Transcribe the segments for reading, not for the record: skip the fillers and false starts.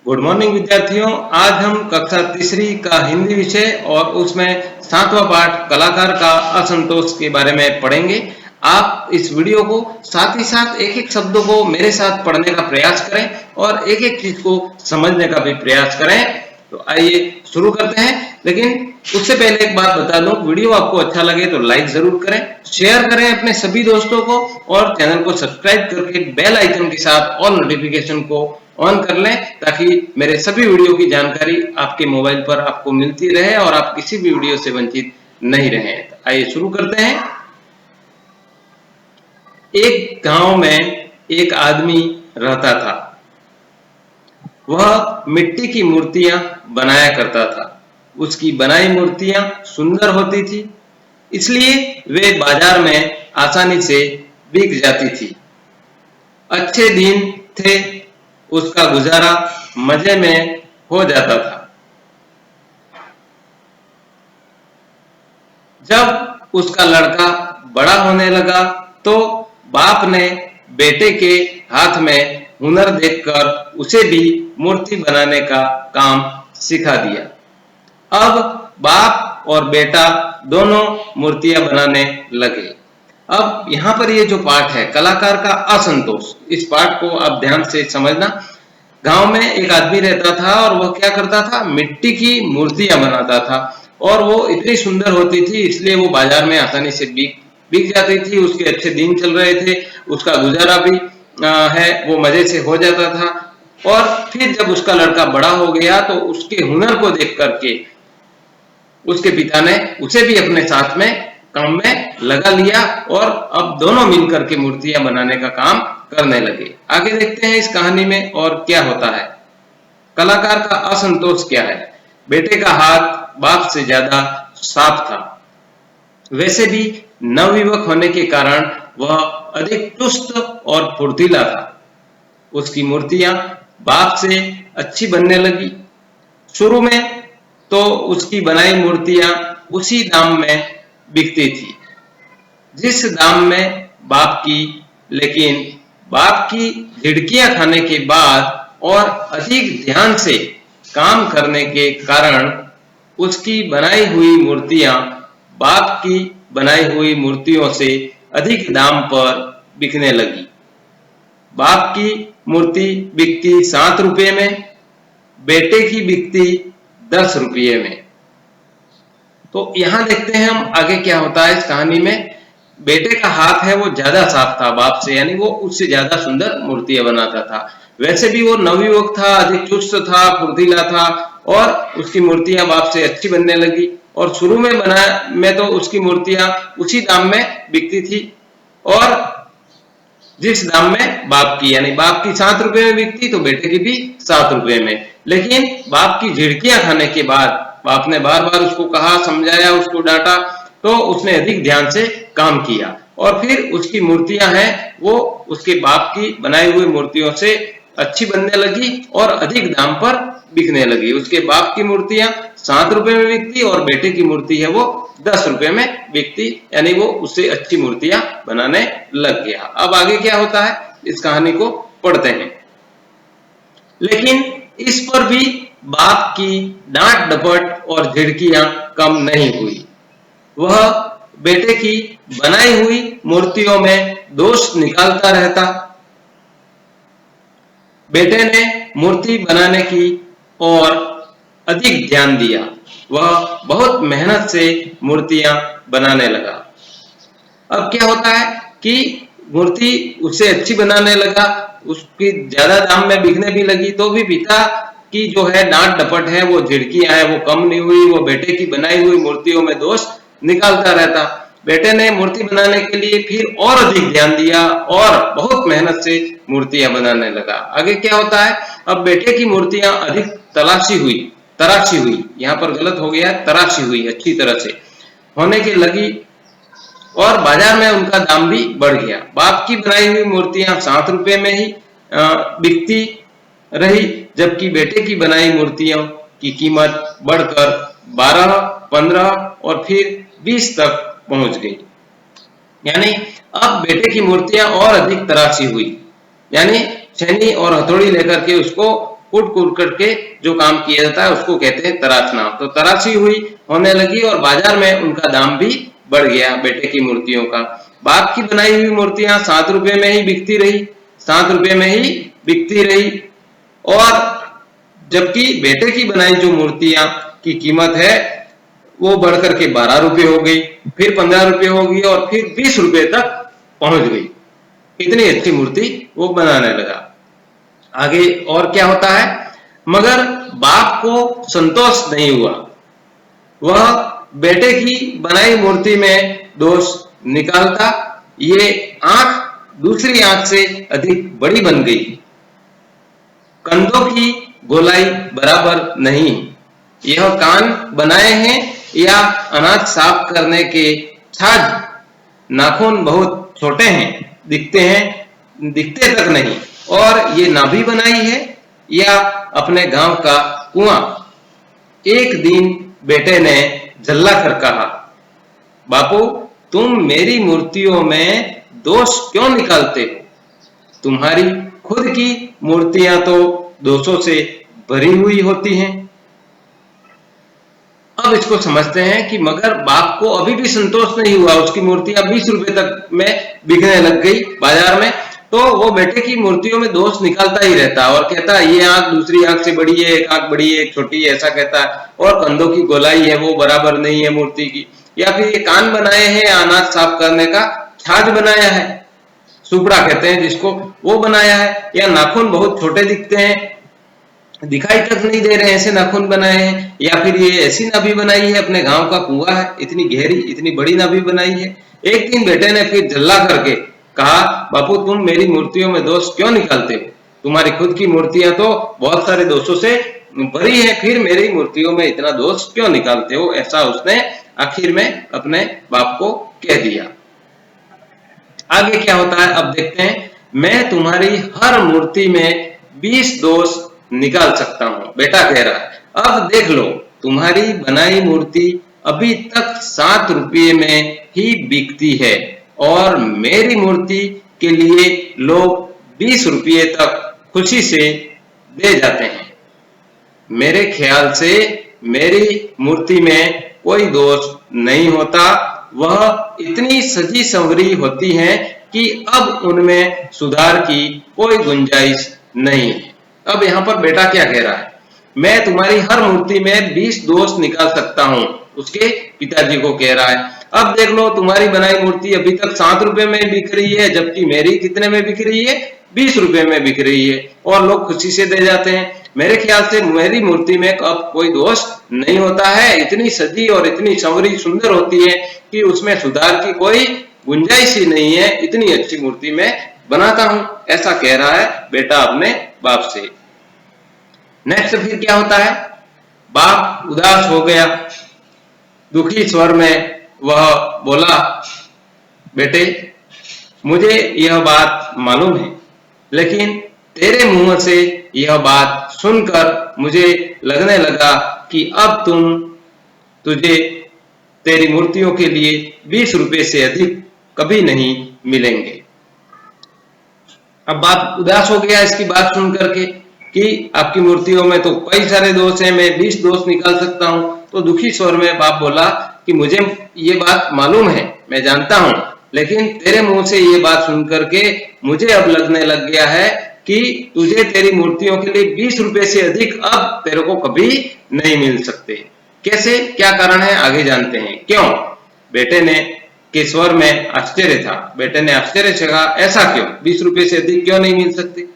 Good morning विद्यार्थियों। आज हम कक्षा तीसरी का हिंदी विषय और उसमें 7वां पाठ कलाकार का असंतोष के बारे में पढ़ेंगे। आप इस वीडियो को साथ ही साथ एक एक शब्दों को मेरे साथ पढ़ने का प्रयास करें और एक एक चीज को समझने का भी प्रयास करें। तो आइए शुरू करते हैं। लेकिन उससे पहले एक बात बता दूं, वीडियो आपको अच्छा लगे तो लाइक जरूर करें, शेयर करें अपने सभी दोस्तों को और चैनल को सब्सक्राइब करके बेल आइकन के साथ ऑल नोटिफिकेशन को ऑन कर लें ताकि मेरे सभी वीडियो की जानकारी आपके मोबाइल पर आपको मिलती रहे और आप किसी भी वीडियो से वंचित नहीं रहें। तो आइए शुरू करते हैं। एक गांव में एक आदमी रहता था। वह मिट्टी की मूर्तियां बनाया करता था। उसकी बनाई मूर्तियां सुंदर होती थी, इसलिए वे बाजार में आसानी से बिक जाती थी। अच्छे दिन थे, उसका गुजारा मजे में हो जाता था। जब उसका लड़का बड़ा होने लगा तो बाप ने बेटे के हाथ में हुनर देखकर उसे भी मूर्ति बनाने का काम सिखा दिया। अब बाप और बेटा दोनों मूर्तियां बनाने लगे। अब यहाँ पर ये जो पाठ है कलाकार का असंतोष, इस पाठ को आप ध्यान से समझना। गांव में एक आदमी रहता था और वह क्या करता था, मिट्टी की मूर्तियां बनाता था और वो इतनी सुंदर होती थी इसलिए वो बाजार में आसानी से बिक जाती थी। उसके अच्छे दिन चल रहे थे, उसका गुजारा भी है वो मजे से हो जाता था। और फिर जब उसका लड़का बड़ा हो गया तो उसके हुनर को देख करके उसके पिता ने उसे भी अपने साथ में काम में लगा लिया और अब दोनों मिलकर के मूर्तियां बनाने का काम करने लगे। आगे देखते हैं इस कहानी में और क्या होता है। कलाकार का असंतोष क्या है। बेटे का हाथ बाप से ज्यादा साफ था। वैसे भी नवयुवक होने के कारण वह अधिक चुस्त और फुर्तीला था। उसकी मूर्तियां बाप से अच्छी बनने लगी। शुरू में तो उसकी बनाई मूर्तियां उसी दाम में बिकती थी जिस दाम में बाप की, लेकिन बाप की झिड़कियां खाने के बाद और अधिक ध्यान से काम करने के कारण उसकी बनाई हुई मूर्तियां बाप की बनाई हुई मूर्तियों से अधिक दाम पर बिकने लगी। बाप की मूर्ति बिकती 7 रुपये में, बेटे की बिकती 10 रुपये में। तो यहां देखते हैं हम आगे क्या होता है इस कहानी में। बेटे का हाथ है वो ज्यादा साफ था बाप से, यानी वो उससे ज्यादा सुंदर मूर्तियां बनाता था। वैसे भी वो नवयुवक था, अधिक चुस्त था, फुर्तीला था और उसकी मूर्तियां बाप से अच्छी बनने लगी। और शुरू में तो उसकी मूर्तियां उसी दाम में बिकती थी और जिस दाम में बाप की, यानी बाप की 7 रुपए में बिकती तो बेटे की भी 7 रुपए में। लेकिन बाप की झिड़कियां खाने के बाद बाप ने बार बार उसको कहा, समझाया, उसको डांटा तो उसने अधिक ध्यान से काम किया और फिर उसकी मूर्तियां हैं वो उसके बाप की बनाई हुई मूर्तियों से अच्छी बनने लगी और अधिक दाम पर बिकने लगी। उसके बाप की मूर्तियां 7 रुपए में बिकती और बेटे की मूर्ति है वो 10 रुपए में बिकती, यानी वो उससे अच्छी मूर्तियां बनाने लग गया। अब आगे क्या होता है इस कहानी को पढ़ते हैं। लेकिन इस पर भी बाप की डांट डपट और झिड़कियां कम नहीं हुई। वह बेटे की बनाई हुई मूर्तियों में दोष निकालता रहता। बेटे ने मूर्ति बनाने की और अधिक ध्यान दिया। वह बहुत मेहनत से मूर्तियां बनाने लगा। अब क्या होता है कि मूर्ति उससे अच्छी बनाने लगा, उसकी ज्यादा दाम में बिकने भी लगी, तो भी पिता की जो है डांट डपट है वो झिड़कियां है वो कम नहीं हुई। वो बेटे की बनाई हुई मूर्तियों में दोष निकालता रहता। बेटे ने मूर्ति बनाने के लिए फिर और अधिक ध्यान दिया और बहुत मेहनत से मूर्तियां बनाने लगा। आगे क्या होता है, अब बेटे की मूर्तियां अधिक तराशी हुई, यहाँ पर गलत हो गया, तराशी हुई अच्छी तरह से होने के लगी और बाजार में उनका दाम भी बढ़ गया। बाप की बनाई हुई मूर्तियां 7 रुपए में ही बिकती रही, जबकि बेटे की बनाई मूर्तियों की कीमत बढ़कर 12, 15 और फिर 20 तक पहुंच गई। यानी अब बेटे की मूर्तियां और अधिक तराशी हुई, यानी छेनी और हथौड़ी लेकर के उसको कूट कूट करके जो काम किया जाता है उसको कहते हैं तराशना। तो तराशी हुई होने लगी और बाजार में उनका दाम भी बढ़ गया बेटे की मूर्तियों का। बाप की बनाई हुई मूर्तियां 7 रुपए में ही बिकती रही, 7 रुपए में ही बिकती रही, और जबकि बेटे की बनाई जो मूर्तियां की कीमत है वो बढ़कर के 12 रुपए हो गई, फिर 15 रुपए हो गई और फिर 20 रुपए तक पहुंच गई। इतनी अच्छी मूर्ति वो बनाने लगा। आगे और क्या होता है, मगर बाप को संतोष नहीं हुआ। वह बेटे की बनाई मूर्ति में दोष निकालता। ये आंख दूसरी आंख से अधिक बड़ी बन गई, कंधों की गोलाई बराबर नहीं, यह कान बनाए हैं या अनाज साफ करने के छाछ, नाखून बहुत छोटे हैं, दिखते तक नहीं, और ये नाभि बनाई है या अपने गांव का कुआं। एक दिन बेटे ने झल्ला कर कहा, बापू तुम मेरी मूर्तियों में दोष क्यों निकालते हो? तुम्हारी खुद की मूर्तियां तो दोषों से भरी हुई होती हैं। अब इसको समझते हैं कि मगर बाप को अभी भी संतोष नहीं हुआ, उसकी मूर्तियां 20 रुपए तक में बिकने लग गई बाजार में, तो वो बेटे की मूर्तियों में दोष निकालता ही रहता और कहता है ये आंख दूसरी आंख से बड़ी है, एक आंख बड़ी है एक छोटी है, ऐसा कहता है, और कंधों की गोलाई है वो बराबर नहीं है मूर्ति की, या फिर ये कान बनाए हैं अनाज साफ करने का छाछ बनाया है, सुपड़ा कहते हैं जिसको, वो बनाया है, या नाखून बहुत छोटे दिखते हैं, दिखाई तक नहीं दे रहे ऐसे नाखून बनाए हैं, या फिर ये ऐसी नाभि बनाई है अपने गांव का कुआं है, इतनी गहरी इतनी बड़ी नाभि बनाई है। एक दिन बेटे ने फिर झल्ला करके कहा, बापू तुम मेरी मूर्तियों में दोष क्यों निकालते हो? तुम्हारी खुद की मूर्तियां तो बहुत सारे दोषों से भरी है, फिर मेरी मूर्तियों में इतना दोष क्यों निकालते हो? ऐसा उसने आखिर में अपने बाप को कह दिया। आगे क्या होता है अब देखते हैं। मैं तुम्हारी हर मूर्ति में 20 दोष निकाल सकता हूं, बेटा कह रहा है। अब देख लो तुम्हारी बनाई मूर्ति अभी तक 7 रुपये में ही बिकती है और मेरी मूर्ति के लिए लोग 20 रुपये तक खुशी से दे जाते हैं। मेरे ख्याल से मेरी मूर्ति में कोई दोष नहीं होता, वह इतनी सजी संवरी होती हैं कि अब उनमें सुधार की कोई गुंजाइश नहीं है। अब यहाँ पर बेटा क्या कह रहा है, मैं तुम्हारी हर मूर्ति में 20 दोष निकाल सकता हूँ, उसके पिताजी को कह रहा है। अब देख लो तुम्हारी बनाई मूर्ति अभी तक 7 रुपए में बिक रही है, जबकि मेरी कितने में बिक रही है? 20 रुपए में बिक रही है और लोग खुशी से दे जाते हैं। मेरे ख्याल से मेरी मूर्ति में अब कोई दोष नहीं होता है, इतनी सजी और इतनी संवरी सुंदर होती है कि उसमें सुधार की कोई गुंजाइश ही नहीं है, इतनी अच्छी मूर्ति मैं बनाता हूं, ऐसा कह रहा है बेटा अपने बाप से। नेक्स्ट फिर क्या होता है, बाप उदास हो गया, दुखी स्वर में वह बोला, बेटे मुझे यह बात मालूम है, लेकिन तेरे मुंह से यह बात सुनकर मुझे लगने लगा कि अब तुझे तेरी मूर्तियों के लिए 20 रुपए से अधिक कभी नहीं मिलेंगे। अब बाप उदास हो गया इसकी बात सुन करके कि आपकी मूर्तियों में तो कई सारे दोष हैं, मैं 20 दोष निकाल सकता हूं। तो दुखी स्वर में बाप बोला कि मुझे ये बात मालूम है, मैं जानता हूं, लेकिन तेरे मुंह से ये बात सुन करके मुझे अब लगने लग गया है कि तुझे तेरी मूर्तियों के लिए 20 रुपए से अधिक अब तेरे को कभी नहीं मिल सकते। कैसे, क्या कारण है, आगे जानते हैं। क्यों? बेटे ने के स्वर में आश्चर्य था। बेटे ने आश्चर्य से कहा, ऐसा क्यों, 20 रुपए से अधिक क्यों नहीं मिल सकते?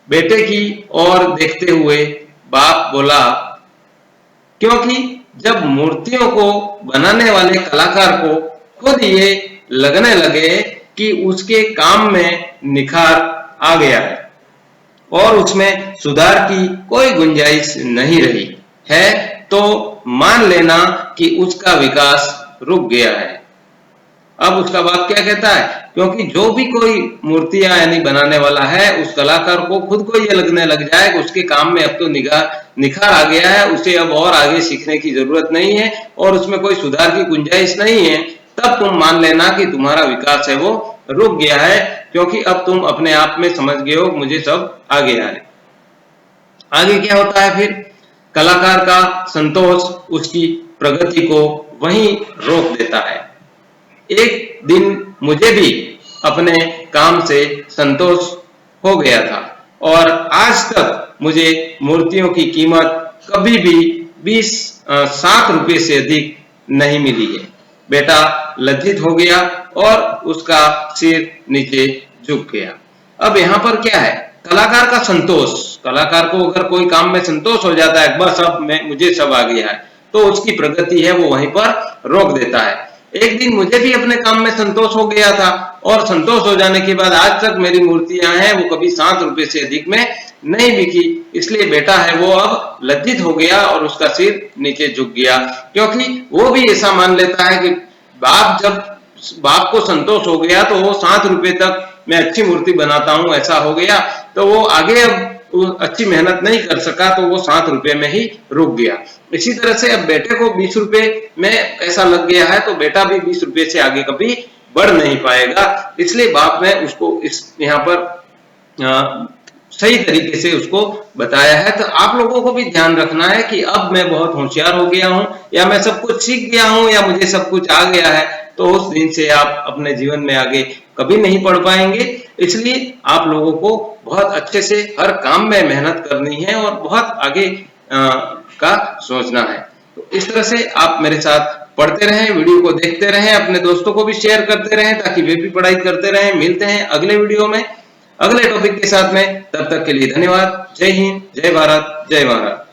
बेटे की ओर देखते हुए बाप बोला, क्योंकि जब मूर्तियों को बनाने वाले कलाकार को खुद ये लगने लगे कि उसके काम में निखार आ गया है और उसमें सुधार की कोई गुंजाइश नहीं रही है, तो मान लेना कि उसका विकास रुक गया है। अब उसका बाप क्या कहता है, क्योंकि जो भी कोई मूर्तियां यानी बनाने वाला है, उस कलाकार को खुद को ये लगने लग जाए कि उसके काम में अब तो निखार आ गया है, उसे अब और आगे सीखने की जरूरत नहीं है और उसमें कोई सुधार की गुंजाइश नहीं है, तब तुम मान लेना कि तुम्हारा विकास है वो रुक गया है, क्योंकि अब तुम अपने आप में समझ गए हो मुझे सब आ गया है। आगे क्या होता है फिर? कलाकार का संतोष उसकी प्रगति को वहीं रोक देता है। एक दिन मुझे भी अपने काम से संतोष हो गया था और आज तक मुझे मूर्तियों की कीमत कभी भी 7 रुपए से अधिक नहीं मिली है। बेटा लज्जित हो गया और उसका सिर नीचे झुक गया। अब यहाँ पर क्या है? कलाकार का संतोष। कलाकार को अगर कोई काम में संतोष हो जाता है, बस अब मुझे सब आ गया है, तो उसकी प्रगति है वो वहीं पर रोक देता है। एक दिन मुझे भी अपने काम में संतोष हो गया था और संतोष हो जाने के बाद आज तक मेरी मूर्तियां हैं वो कभी 7 रुपए से अधिक में नहीं बिकी। इसलिए बेटा है वो अब लज्जित हो गया और उसका सिर नीचे झुक गया, क्योंकि वो भी ऐसा मान लेता है कि बाप को संतोष हो गया तो वो 7 रुपए तक मैं अच्छी मूर्ति बनाता हूं, ऐसा हो गया, तो वो आगे अब अच्छी मेहनत नहीं कर सका, तो वो 7 रुपए में ही रुक गया। इसी तरह से अब बेटे को 20 रुपए में ऐसा लग गया है तो बेटा भी 20 रुपए से आगे कभी बढ़ नहीं पाएगा। इसलिए बाप ने उसको इस यहाँ पर सही तरीके से उसको बताया है। तो आप लोगों को भी ध्यान रखना है कि अब मैं बहुत होशियार हो गया हूं या मैं सब कुछ सीख गया हूं या मुझे सब कुछ आ गया है, तो उस दिन से आप अपने जीवन में आगे कभी नहीं पढ़ पाएंगे। इसलिए आप लोगों को बहुत अच्छे से हर काम में मेहनत करनी है और बहुत आगे का सोचना है। तो इस तरह से आप मेरे साथ पढ़ते रहें, वीडियो को देखते रहें, अपने दोस्तों को भी शेयर करते रहें ताकि वे भी पढ़ाई करते रहें। मिलते हैं अगले वीडियो में अगले टॉपिक के साथ में। तब तक के लिए धन्यवाद। जय हिंद, जय भारत, जय भारत।